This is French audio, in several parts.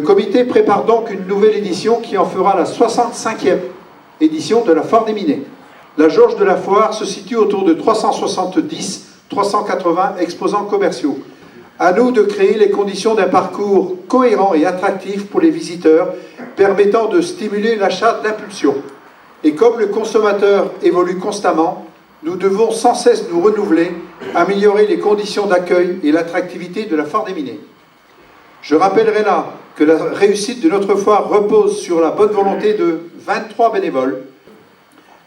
comité prépare donc une nouvelle édition qui en fera la 65e édition de la Foire des Minets. La jauge de la foire se situe autour de 370-380 exposants commerciaux. À nous de créer les conditions d'un parcours cohérent et attractif pour les visiteurs, permettant de stimuler l'achat d'impulsion. Et comme le consommateur évolue constamment, nous devons sans cesse nous renouveler, améliorer les conditions d'accueil et l'attractivité de la Foire des Minets. Je rappellerai là que la réussite de notre foire repose sur la bonne volonté de 23 bénévoles.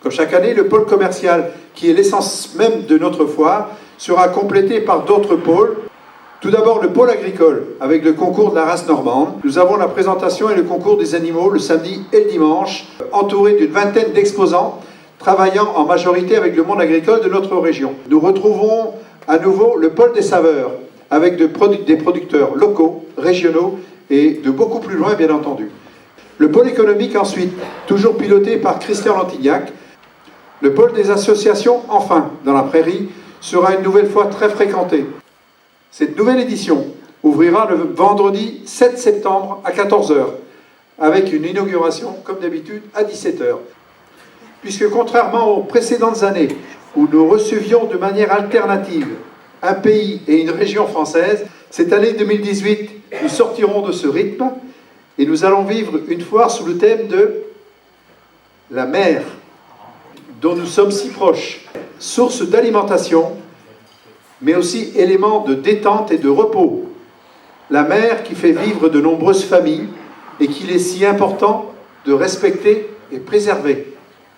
Comme chaque année, le pôle commercial, qui est l'essence même de notre foire, sera complété par d'autres pôles. Tout d'abord, le pôle agricole, avec le concours de la race normande. Nous avons la présentation et le concours des animaux le samedi et le dimanche, entouré d'une vingtaine d'exposants, travaillant en majorité avec le monde agricole de notre région. Nous retrouverons à nouveau le pôle des saveurs, avec des producteurs locaux, régionaux et de beaucoup plus loin, bien entendu. Le pôle économique ensuite, toujours piloté par Christian Lantignac. Le pôle des associations, enfin, dans la prairie, sera une nouvelle fois très fréquenté. Cette nouvelle édition ouvrira le vendredi 7 septembre à 14 h, avec une inauguration, comme d'habitude, à 17 h. Puisque contrairement aux précédentes années, où nous recevions de manière alternative un pays et une région française, cette année 2018, nous sortirons de ce rythme et nous allons vivre une foire sous le thème de la mer, dont nous sommes si proches, source d'alimentation, mais aussi élément de détente et de repos. La mer qui fait vivre de nombreuses familles et qu'il est si important de respecter et préserver.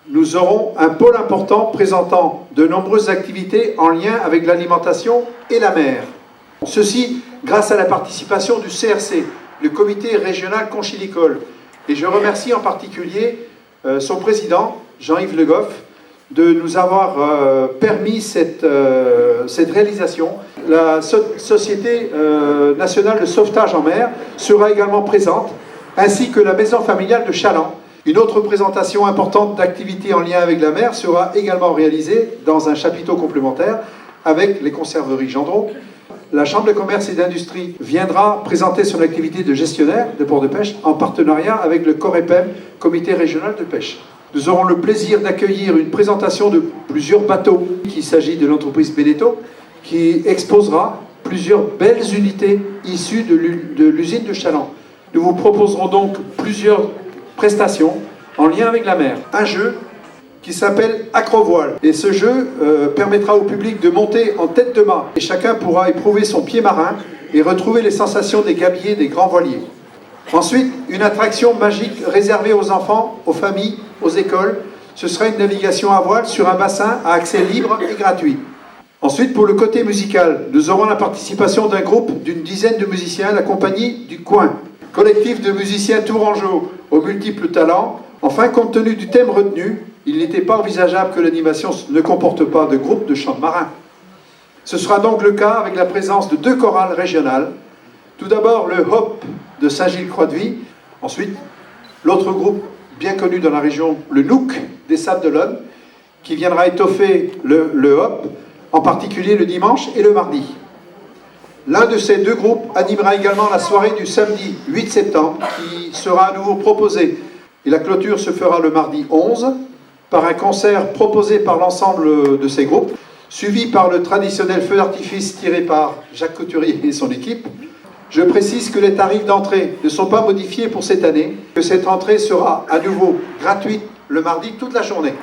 Nous aurons un pôle important présentant de nombreuses activités en lien avec l'alimentation et la mer. Ceci grâce à la participation du CRC, le comité régional conchilicole. Et je remercie en particulier son président, Jean-Yves Le Goff, de nous avoir permis cette réalisation. La Société nationale de sauvetage en mer sera également présente, ainsi que la maison familiale de Chaland. Une autre présentation importante d'activités en lien avec la mer sera également réalisée dans un chapiteau complémentaire avec les conserveries Gendron. La Chambre de commerce et d'industrie viendra présenter son activité de gestionnaire de port de pêche en partenariat avec le COREPEM, Comité régional de pêche. Nous aurons le plaisir d'accueillir une présentation de plusieurs bateaux. Il s'agit de l'entreprise Beneteau qui exposera plusieurs belles unités issues de l'usine de Chaland. Nous vous proposerons donc plusieurs prestations en lien avec la mer. Un jeu qui s'appelle Acrovoile. Et ce jeu permettra au public de monter en tête de mât. Et chacun pourra éprouver son pied marin et retrouver les sensations des gabiers des grands voiliers. Ensuite, une attraction magique réservée aux enfants, aux familles, aux écoles. Ce sera une navigation à voile sur un bassin à accès libre et gratuit. Ensuite, pour le côté musical, nous aurons la participation d'un groupe d'une dizaine de musiciens, la compagnie du Coin. Collectif de musiciens tourangeaux aux multiples talents. Enfin, compte tenu du thème retenu, il n'était pas envisageable que l'animation ne comporte pas de groupe de chant marin. Ce sera donc le cas avec la présence de 2 chorales régionales. Tout d'abord, le Hop de Saint-Gilles-Croix-de-Vie. Ensuite, l'autre groupe bien connu dans la région, le Nouk des Sables d'Olonne, qui viendra étoffer le Hop, en particulier le dimanche et le mardi. L'un de ces 2 groupes animera également la soirée du samedi 8 septembre, qui sera à nouveau proposée. Et la clôture se fera le mardi 11, par un concert proposé par l'ensemble de ces groupes, suivi par le traditionnel feu d'artifice tiré par Jacques Couturier et son équipe. Je précise que les tarifs d'entrée ne sont pas modifiés pour cette année, que cette entrée sera à nouveau gratuite le mardi toute la journée.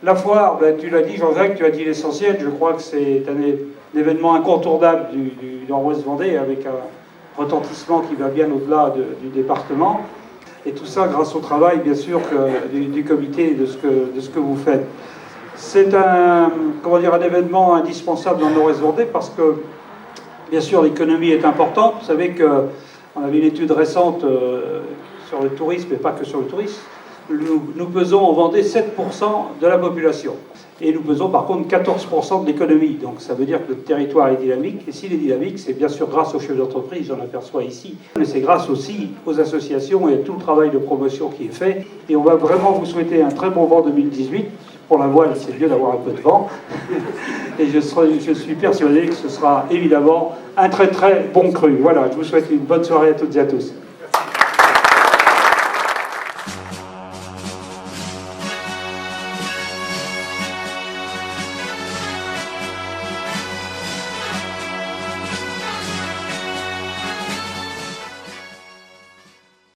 La foire, tu l'as dit Jean-Jacques, tu as dit l'essentiel, je crois que c'est un événement incontournable du Nord-Ouest Vendée, avec un retentissement qui va bien au-delà du département. Et tout ça grâce au travail, bien sûr, du comité et de ce que vous faites. C'est un événement indispensable dans le Nord-Ouest Vendée parce que, bien sûr, l'économie est importante. Vous savez qu'on avait une étude récente sur le tourisme, et pas que sur le tourisme. Nous pesons en Vendée 7% de la population. Et nous pesons par contre 14% de l'économie. Donc ça veut dire que le territoire est dynamique. Et s'il est dynamique, c'est bien sûr grâce aux chefs d'entreprise, j'en aperçois ici. Mais c'est grâce aussi aux associations et à tout le travail de promotion qui est fait. Et on va vraiment vous souhaiter un très bon vent 2018. Pour la voile, c'est mieux d'avoir un peu de vent. Et je suis persuadé que ce sera évidemment un très très bon cru. Voilà, je vous souhaite une bonne soirée à toutes et à tous.